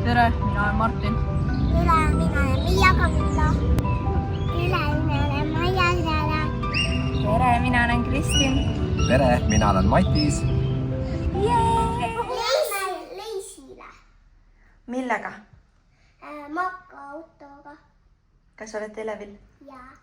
Tere, mina olen Martin. Tere, mina olen Miia Kamilla. Tere, mina olen Maia Sala. Tere, mina olen Kristin. Tere, mina olen Matis. Leisile. Millega? Makka-autoga. Kas olete elevil? Jaa.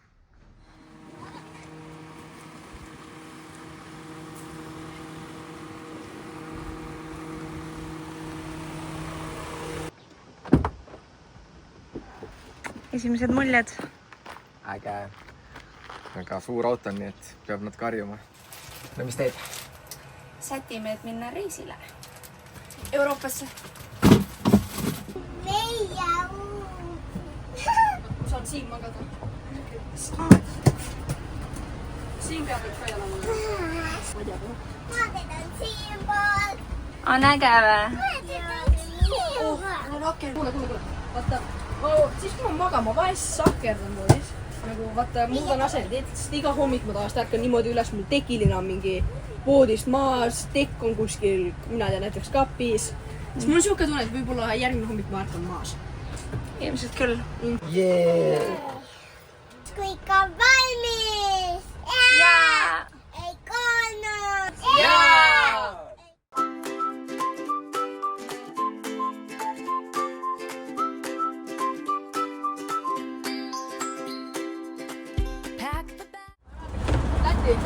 Esimesed muljed. Äge. Aga suur auto on, nii et peab nad karjuma. No mis teed? Sätime, et minna reisile. Euroopasse. Meie Saan siin magada. Siin peab üks välja olema. maaded on siinpool. On äge või? Maaded on siinpool. Kuule. Vaata, siis kui ma magama vahest sakerdan voodis, nagu vaata, muudan asendit, sest iga hommik ma tavaliselt ärkan niimoodi üles, mul tekilina on mingi voodist maas, tekk on kuskil, mina tean, näiteks kapis. Siis mul on siuke tunne, et võib-olla järgmine hommik ma ärkan maas. Ilmselt küll. Kõik on valmis. Jaa! Ei kuulnud. Läti.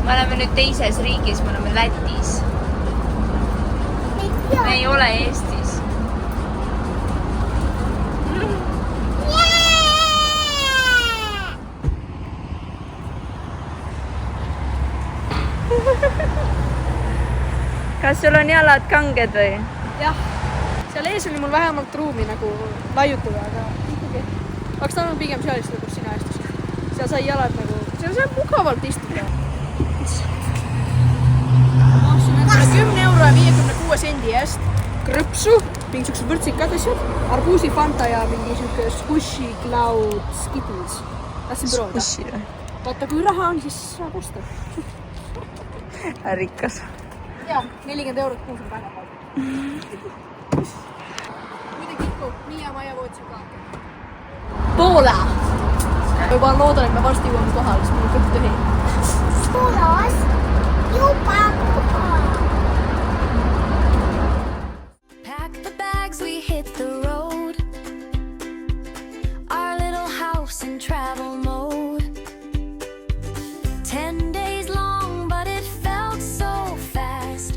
Me oleme nüüd teises riigis, me oleme Lätis. Me ei ole Eestis. Kas sul on jalad kanged või? Jah, seal ees oli mul vähemalt ruumi nagu laiutada, aga ikkagi oleks tahtnud pigem seal istuda, kus sina istusid. Seal sai jalad nagu, seal sai mugavalt istuda. Ma ostsin endale 10 euro ja 56 sendi eest krõpsu, mingi siuksed võrdsikad asjad, arbuusi Fanta ja mingi siuke Squishy Cloud Skittles. Tahtsin proovida. Vaata, kui raha on, siis saab osta. Rikas. Jaa, 40 eurot kuus on väga palju. Muide Kiku, Miia Maia vootsin ka. Poola! Ma juba loodan, et me varsti jõuame kohale, sest mul on kõik tühi. Tulos juba kohal. Pack the bags, we hit the road. Our little house in travel mode. 10 days long, but it felt so fast.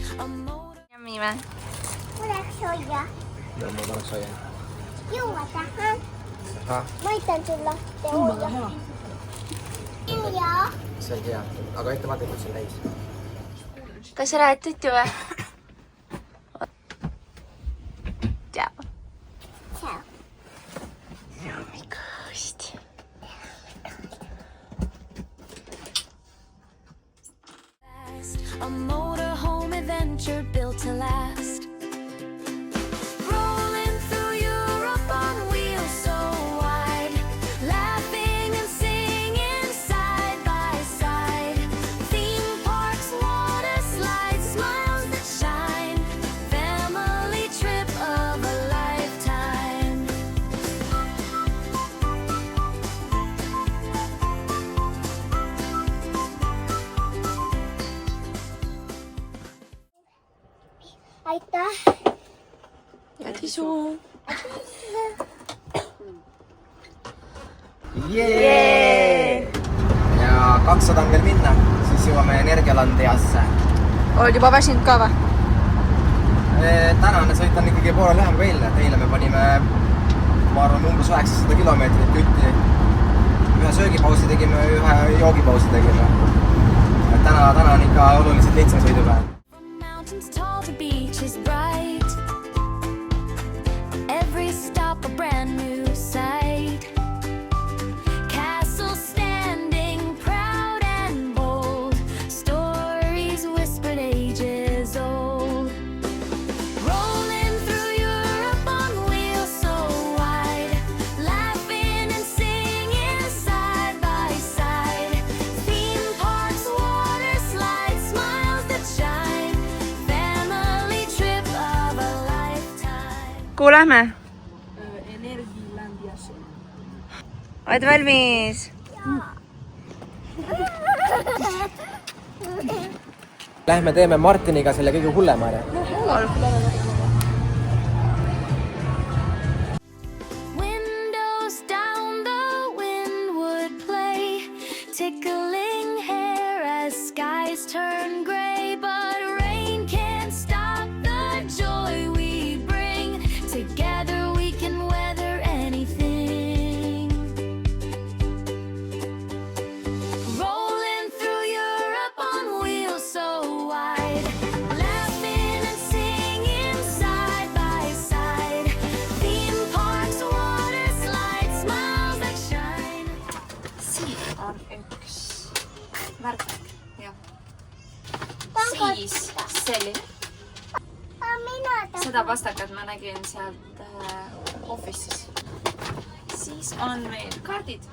Jammi või? Tuleks hoia. Ma tahaks hoia. Juua tahan. Ahah, Ma aitan sulle. Jumala hea. Jaa. see on hea. Aga ettevaatlikult see on täis. Kas sa lähed tutu või? Tšau. Tšau. Hommikust. A motorhome adventure built to last. Rolling through Europe on wheels so wide, laughing and singing side by side. Theme parks, water slides, smiles that shine. Family trip of a lifetime. Aitäh. Ja tisu. Jee! Ja 200 on veel minna, siis jõuame Energialandiasse. Oled juba väsinud ka või? Tänane sõit on ikkagi poole lühem kui eilne. Eile me panime, ma arvan, umbes 900 kilomeetrit kütti. Ühe söögipausi tegime, ühe joogipausi tegime. Täna on ikka oluliselt lihtsam sõidupäev. From mountains tall to beaches bright, every stop a brand new sight. Castles standing proud and bold, stories whispered ages old. Rolling through Europe on wheels so wide, laughing and singing side by side. Theme parks, water slides, smiles that shine. kuhu lähme? Energilandiasse. Oled valmis? Lähme teeme Martiniga selle kõige hullema ära. Windows down, the wind would play, tickling hair as skies turn gray. But rain can't stop the joy we bring. Together we can weather anything. Rolling through Europe on wheels so wide, laughing and singing side by side. Theme parks, water slides, smiles that shine. Siin on üks märk. Jah. Siis selline. Seda pastakat ma nägin sealt office'is. Siis on meil kaardid.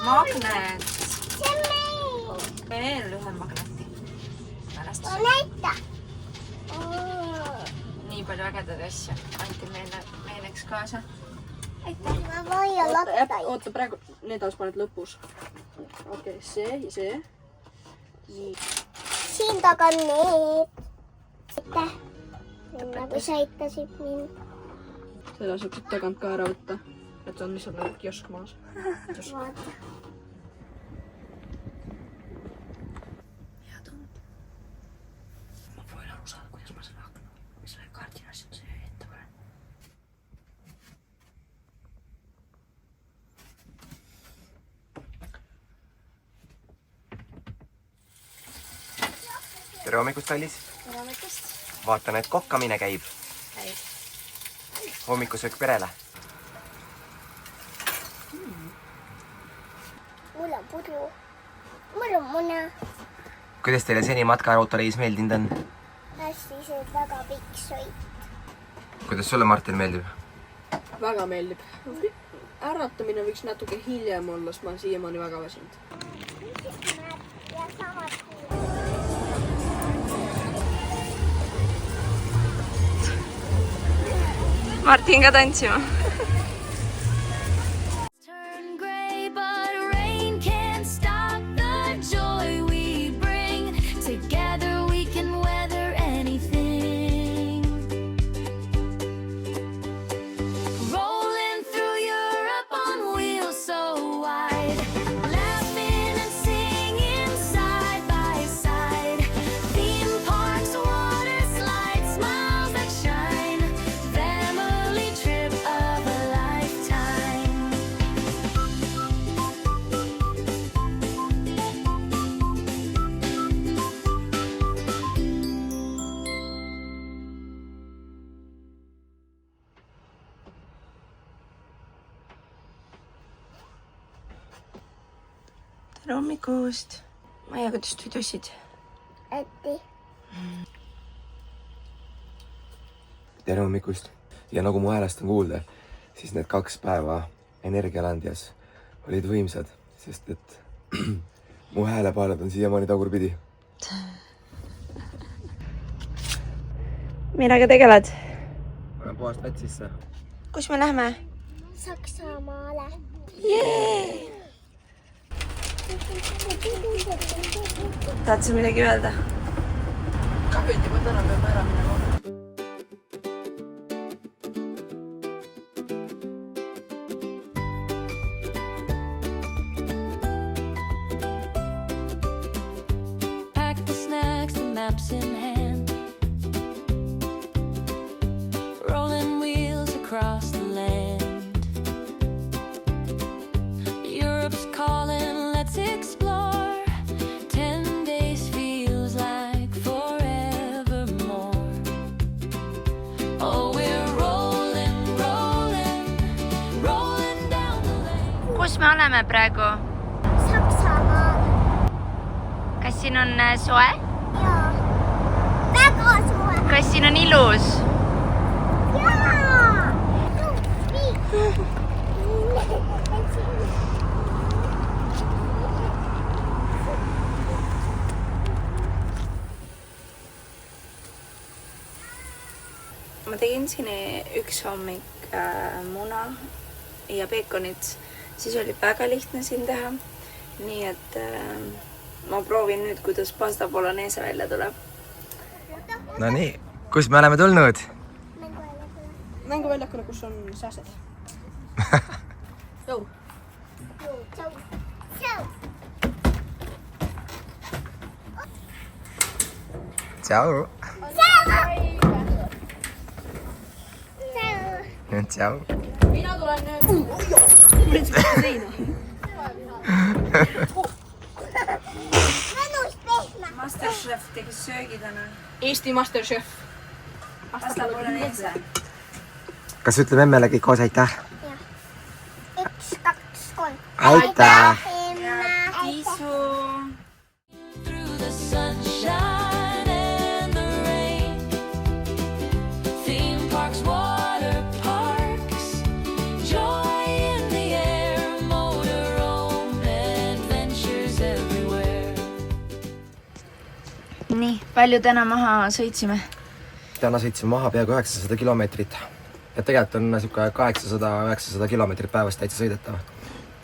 Magnet. Veel ühe magneti. näita. Nii palju ägedaid asju anti meeleks kaasa. Aitäh. Ma võin lõpeta. Oota, praegu need alles paned lõpus. Okei, see ja see. Nii. Siin taga on need. Aitäh. Nagu sa aitasid mind. Seda saab siit tagant ka ära võtta. Et on lihtsalt nagu kiosk maas. Vaata. Ma proovin aru saada, kuidas ma selle hakkan. Mis selle kaardina asjad see ette panen. Tere hommikust, kallis. Tere hommikust. Vaatan, et kokkamine käib. Hommikusöök perele. Mul on pudru. Mul on muna. Kuidas teile seni matkarautoreis meeldinud on? Hästi, see on väga pikk sõit. Kuidas sulle, Martin, meeldib? Väga meeldib. Äratamine võiks natuke hiljem olla, sest ma olen siiamaani väga väsinud. Ja samad. Martin ka tantsima. Turn gray, but rain can't stop the joy we bring. Together we can weather anything. Rolling through Europe on wheels so wide, laughing and singing side by side. Theme parks, water slides, smiles that shine. Family trip of a lifetime. Tere hommikust. Maia, kuidas tüdrusid? Ätti. Tere hommikust. Ja nagu mu häälest on kuulda, siis need 2 päeva Energialandias olid võimsad, sest et mu häälepaaled on siiamaani tagurpidi. Millega tegeled? Olen puhast vett sisse. Kus me lähme? Saksamaale. Jee! Tahad sa midagi öelda? Kahjuti ma täna peame ära minema. Pack the snacks, the maps in hand. Rolling wheels across the land. Europe's calling, let's explore. 10 days feels like forevermore. Oh, we're rolling, rolling, rolling down the lane. Kus me oleme praegu? Saksamaal. Kas siin on soe? Jaa. Väga suur. Kas siin on ilus? Jaa. ma tegin siin üks hommik muna ja peekonit, siis oli väga lihtne siin teha. Nii et ma proovin nüüd, kuidas pasta bolognese välja tuleb. No nii, kus me oleme tulnud? Mänguväljakule, kus on sääsed. Jou. Tšau. Tšau. Mina tulen nüüd. Masterchef tegi söögi täna. Eesti Masterchef. Pasta bolognese. Kas ütleme emmele kõik koos aitäh? 1, 2, 3. Aitäh! Tiisu. Through the sunshine and the rain, theme parks, water parks, joy in the air, motorhome adventures everywhere. Nii, palju täna maha sõitsime? Täna sõitsime maha peaaegu 900 kilomeetrit. Ja tegelikult on niisugune 800-900 kilomeetrit päevast täitsa sõidetav.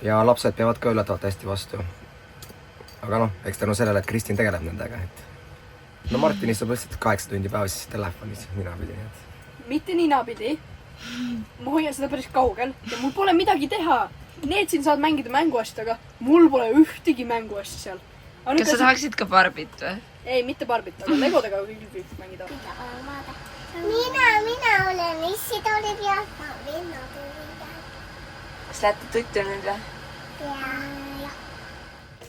Ja lapsed peavad ka üllatavalt hästi vastu. Aga noh, eks tänu sellele, et Kristin tegeleb nendega. No Martin istub lihtsalt 8 tundi päevas telefonis, ninapidi. Mitte ninapidi. Ma hoian seda päris kaugel ja mul pole midagi teha. Need siin saavad mängida mänguasjad, aga mul pole ühtegi mänguasja seal. Kas sa tahaksid ka Barbit või? Ei, mitte Barbit, aga Legodega küll mängida. Mina olen issi tulib ja venna tulib ja. Kas lähete tuttu nüüd või? Ja.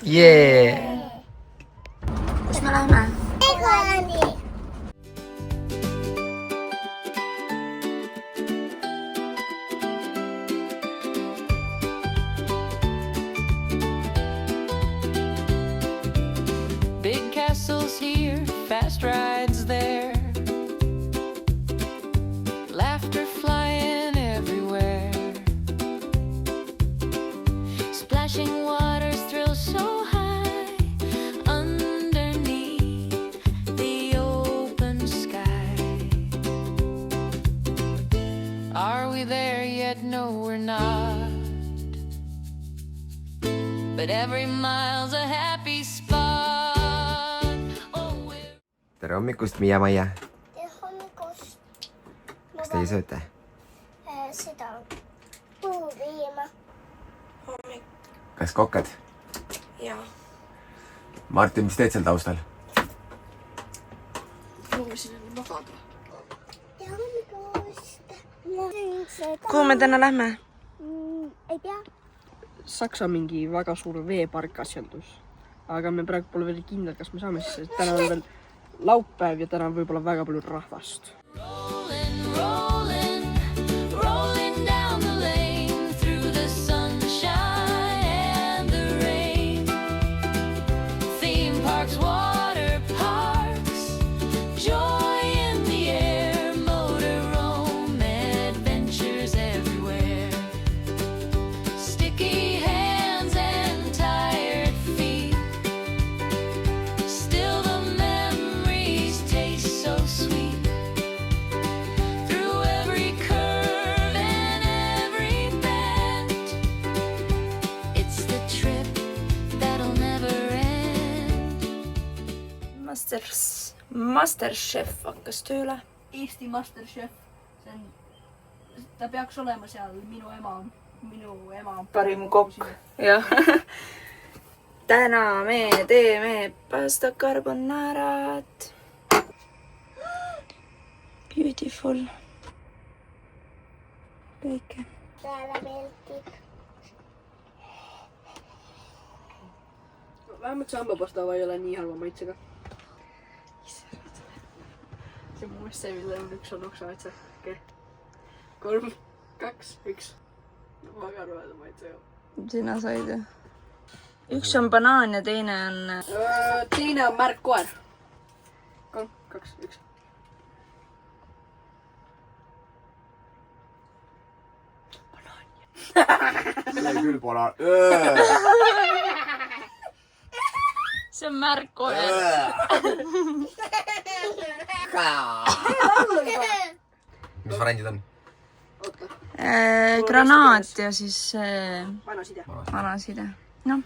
Jee! Kus me läheme? Egolandi. Big castles here, fast rides there, laughter flying everywhere, splashing waters thrill so high underneath the open sky. Are we there yet? No, we're not, but every mile's a happy spot. Tere hommikust, Miia-Maia. Tere hommikust. Kas teie sööte? Seda puuviima. Hommik. Kas kokkad? Jaa. Martin, mis teed seal taustal? Proovisin enne magada. Tere hommikust. Kuhu me täna lähme? Ei tea. Saksa mingi väga suur veepark asjandus. Aga me praegu pole veel kindlad, kas me saame sisse. Täna on veel laupäev ja täna on võib-olla väga palju rahvast. Rolling, rolling, rolling down the lane through the sunshine and the rain. Theme parks, water parks, joy in the air, motorhome adventures everywhere. Sticky hands and tired feet, still the memories taste so sweet. Through every curve and every bend, it's the trip that'll never end. Masterchef hakkas tööle. Eesti Masterchef. Ta peaks olema seal minu ema. Parim kokk. Jah. Täna me teeme pasta carbonarat. Beautiful. Kõike. Täällä meeltib. Vähemalt see hambapasta ei ole nii halva maitsega. See on mu meelest see, mille üks on oksaatsa. Okei. 3, 2, 1. Väga rõveda maitsega. Sina said ju. Üks on banaan ja teine on... Teine on märk koer. 3, 2, 1. See küll pole... See on märk koer. mis variandid on? oota , granaat ja siis vana side . vanaside . noh ,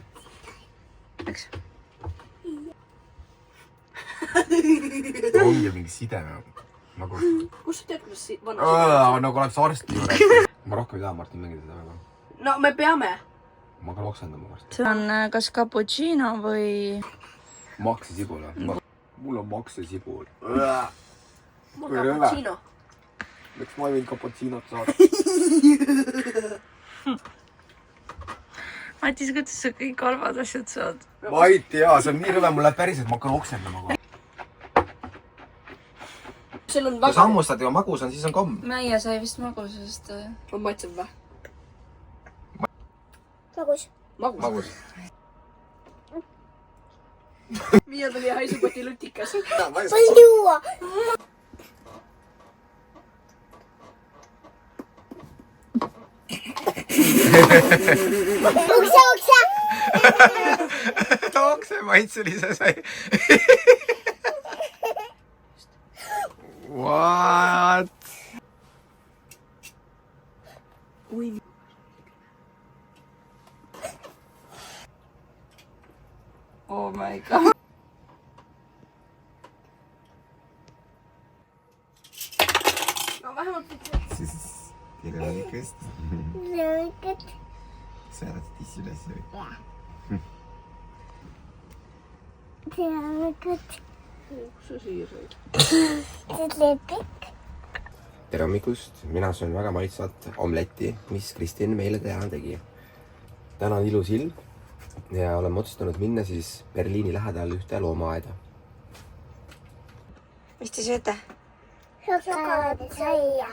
eks . ongi mingi side nagu . kust sa tead , kuidas vana side ? nagu oleks arsti juures . ma rohkem ei taha Martin mängida seda väga . no me peame . ma hakkan oksendama varsti . see on kas cappuccino või maksesibul või ? mul on maksesibul . mul cappuccino . miks ma ei võinud cappuccinot saada ? Matis , kuidas sa kõik halvad asjad saad ? ma ei tea , see on nii rõve , mul läheb päriselt , ma hakkan oksendama kohe . seal on kui väga . sammustad ja magus on , siis on komm . Maia sai vist magusast . on maitseb või ? magus . magus . magus . Miia tuli haisupoti lutikas . võin juua . ukse . okse maitselise sai . What ? ui . Oh my god . no vähemalt . tere hommikust . lõõgad . sa elad tissi üles või ? lõõgad . kus sa siia said ? lepik . tere hommikust , mina söön väga maitsvat omletti , mis Kristin meile täna tegi . täna on ilus ilm ja oleme otsustanud minna siis Berliini lähedal ühte loomaaeda . mis te sööte ? šokolaadisaia .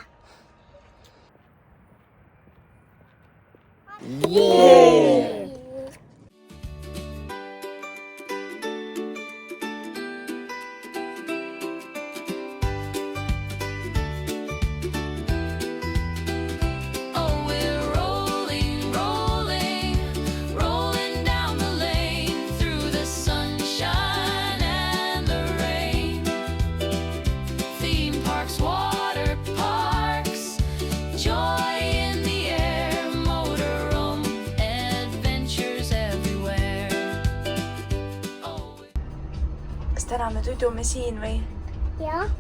Oh, we're rolling, rolling, rolling down the lane through the sunshine and the rain. Theme parks, water parks, joy in the air, motorhome, adventures everywhere. Oh, kas täna me tudume siin või ? jah .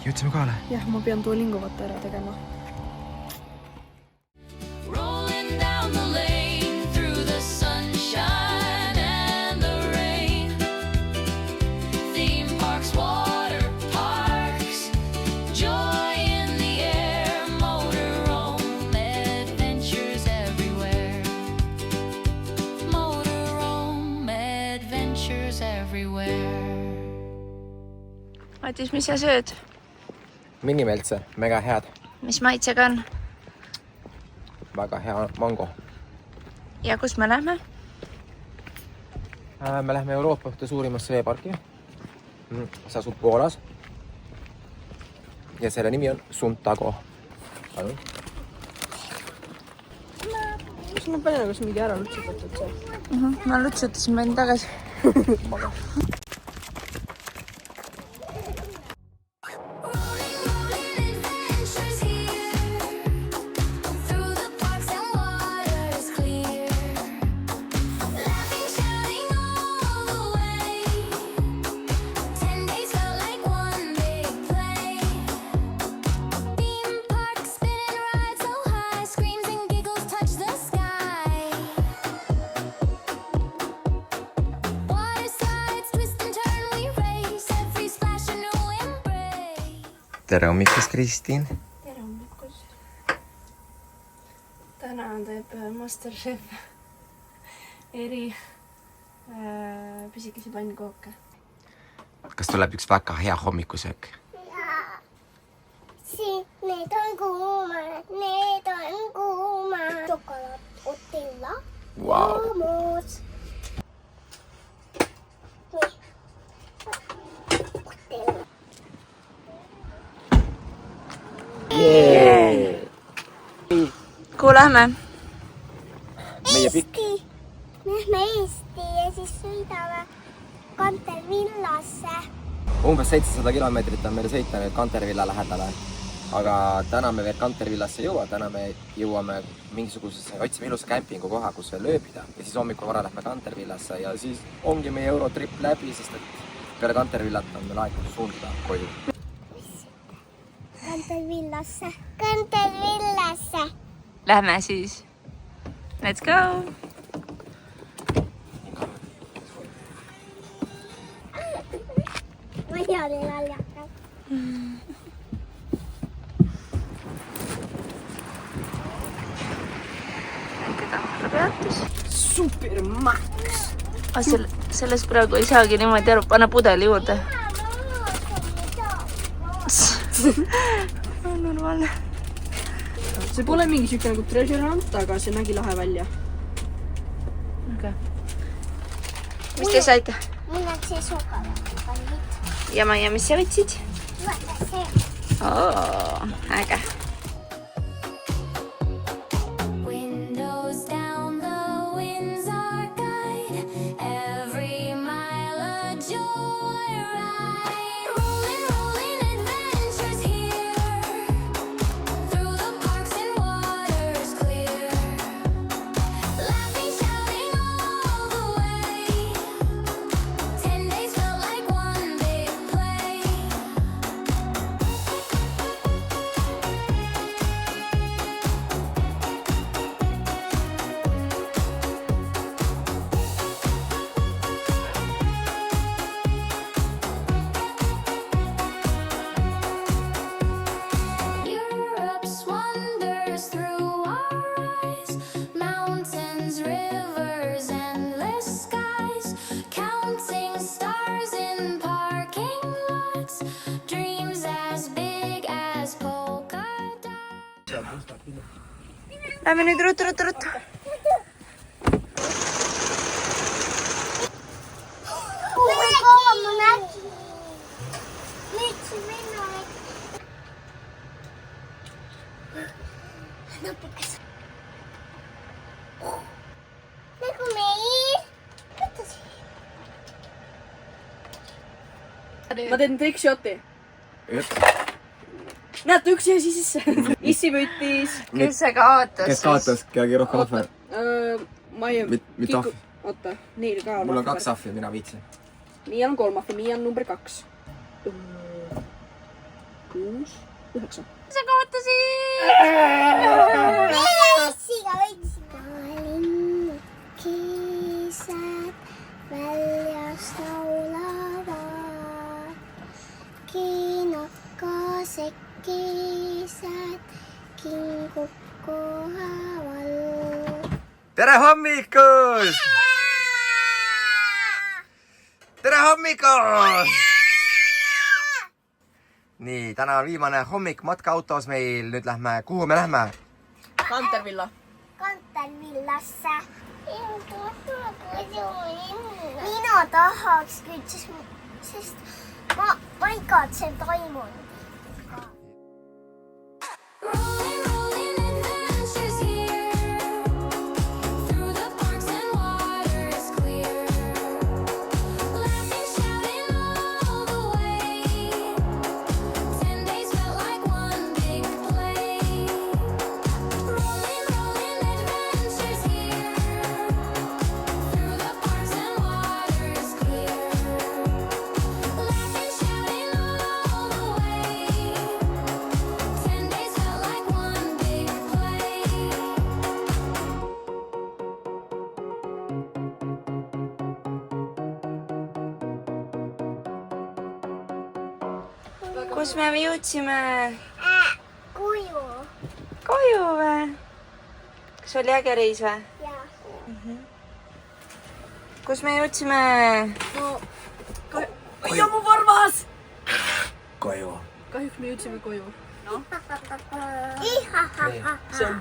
jõudsime kohale . jah , ma pean Duolingo vaata ära tegema . rolling down the lane through the sunshine and the rain. Theme parks, water parks, joy in the air, motorhome, adventures everywhere. Motorhome, adventures everywhere. Matis , mis sa sööd ? minimeltse , mega head , mis maitsega on ? väga hea mango . ja kus me lähme ? me lähme Euroopa ühte suurimasse veeparki . see asub Poolas . ja selle nimi on Suntago . palun . kas ma panin kas mingi ära lutsutatud seal ? ma lutsutasin , panin tagasi . Adventures here through the parks and waters clear, laughing, shouting all the way. 10 days felt like one big play. Theme parks, spinning rides so high, screams and giggles touch the sky. Water slides, twist and turn, we race, every splash a new embrace. tere hommikust , Kristin . tere hommikust . täna teeb Masterchef pisikesi pannkooke . kas tuleb üks väga hea hommikusöök ? siin , need on kuumad , need on kuumad . šokolaad , Otilla , Vau , moos . kuhu lähme ? meie pikk . lähme hästi ja siis sõidame Cantervillasse. Umbes 700 kilomeetrit on meil sõita nüüd Cantervilla lähedale. Aga täna me veel Cantervillasse ei jõua, täna me jõuame mingisugusesse, otsime ilusa kämpingukoha, kus veel ööbida. Ja siis hommikul vara lähme Cantervillasse ja siis ongi meie Eurotrip läbi, sest et peale Cantervillat on meil aeg suunduda koju. Cantervillasse. Cantervillasse. Lähme siis. Let's go! Ma ei tea, nii naljakad. Peatus. Super Max! Sellest praegu ei saagi niimoodi aru, panna pudeli juurde. Normaalne. See pole mingi siuke nagu treasure hunt, aga see nägi lahe välja. Okay. Mis te saite? Mul on see šokolaadipallid. Ja Maia, mis sa võtsid? See. Äge. Windows down, the winds are guide. Every mile a joyride. Rolling, rolling adventures here. Through the parks and waters clear. Laughing, shouting all the way. 10 days felt like one big play. Europe's wonders through our eyes. Mountains, rivers, endless skies. Counting stars in parking lots. Dreams as big as polka dots. Lähme nüüd ruttu. Kui kaua ma nägin. Nüüd see minna. Napikas. Nagu meil. Võta siia. Ma teen trickshoti. Näete, üks jäi sisse. Issi võttis. Kes see kaotas? Kes kaotas, kellegi rohkem ohver? Ma ei... Mit ahvi? Oota, neil ka on. Mul on 2 ahvi, mina viitsin. Miian on 3 ahvi, Miian number 2. 6, 9. Sa kaotasid! Meie Issiga võitsime. Linnukesed väljas laulavad. Kinakasekesed kingub kohaval. Tere hommikust! Tere hommikust! Nii, täna on viimane hommik matkaautos meil. Nüüd lähme, kuhu me lähme? Cantervilla. Cantervillasse. Mina tahaks küll, sest ma igatsen toimunud. Rolling, rolling adventures here. Through the parks and waters clear. Laughing, shouting all the way. 10 days felt like one big play. Rolling, rolling adventures here. Through the parks and waters clear. Laughing, shouting all the way. 10 days felt like one big play. Kus me jõudsime? Kuju. Koju või? Kas oli äge reis või? Ja. Kus me jõudsime? Oi, mu varvas! Koju. Kahjuks me jõudsime koju. Ihahaha. See on